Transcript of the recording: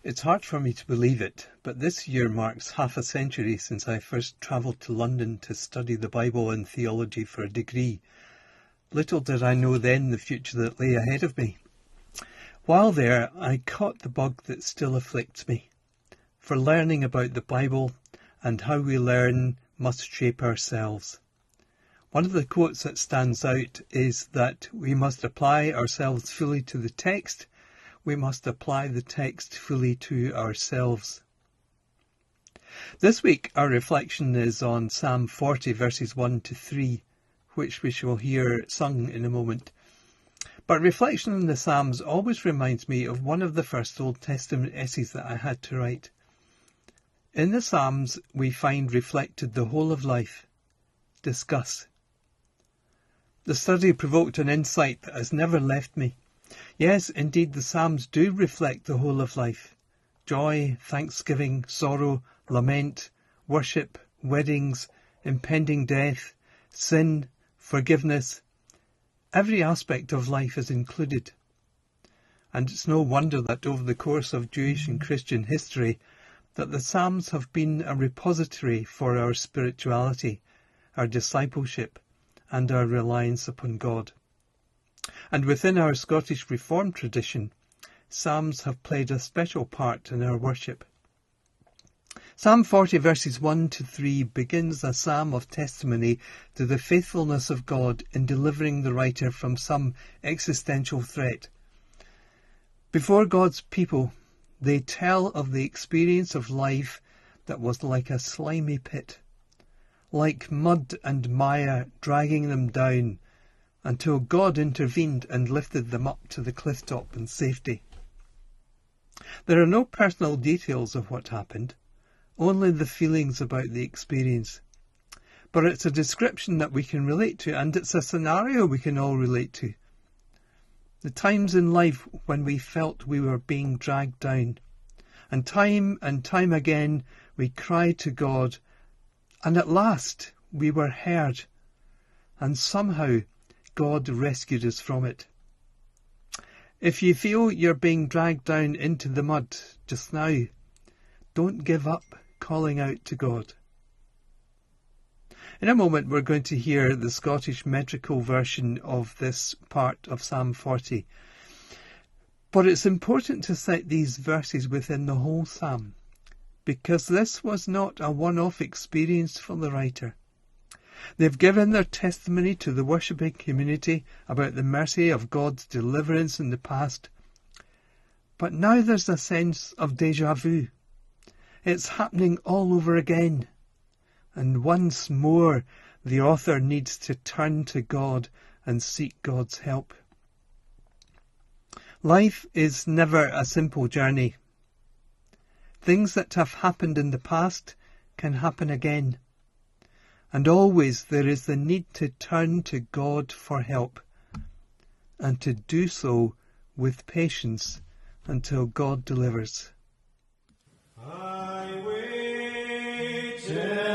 It's hard for me to believe it, but this year marks half a century since I first travelled to London to study the Bible and theology for a degree. Little did I know then the future that lay ahead of me. While there, I caught the bug that still afflicts me. For learning about the Bible and how we learn must shape ourselves. One of the quotes that stands out is that we must apply ourselves fully to the text. We must apply the text fully to ourselves. This week our reflection is on Psalm 40 verses 1 to 3, which we shall hear sung in a moment. But reflection on the Psalms always reminds me of one of the first Old Testament essays that I had to write. In the Psalms we find reflected the whole of life. Discuss. The study provoked an insight that has never left me. Yes, indeed, the Psalms do reflect the whole of life. Joy, thanksgiving, sorrow, lament, worship, weddings, impending death, sin, forgiveness. Every aspect of life is included. And it's no wonder that over the course of Jewish and Christian history, that the Psalms have been a repository for our spirituality, our discipleship, and our reliance upon God. And within our Scottish Reformed tradition, Psalms have played a special part in our worship. Psalm 40 verses 1 to 3 begins a psalm of testimony to the faithfulness of God in delivering the writer from some existential threat. Before God's people, they tell of the experience of life that was like a slimy pit, like mud and mire dragging them down, until God intervened and lifted them up to the cliff top in safety. There are no personal details of what happened, only the feelings about the experience. But it's a description that we can relate to, and it's a scenario we can all relate to. The times in life when we felt we were being dragged down, and time again we cried to God, and at last we were heard, and somehow God rescued us from it. If you feel you're being dragged down into the mud just now, don't give up calling out to God. In a moment we're going to hear the Scottish metrical version of this part of Psalm 40. But it's important to set these verses within the whole psalm, because this was not a one-off experience for the writer. They've given their testimony to the worshipping community about the mercy of God's deliverance in the past. But now there's a sense of déjà vu. It's happening all over again. And once more, the author needs to turn to God and seek God's help. Life is never a simple journey. Things that have happened in the past can happen again. And always there is the need to turn to God for help, and to do so with patience until God delivers. I waited.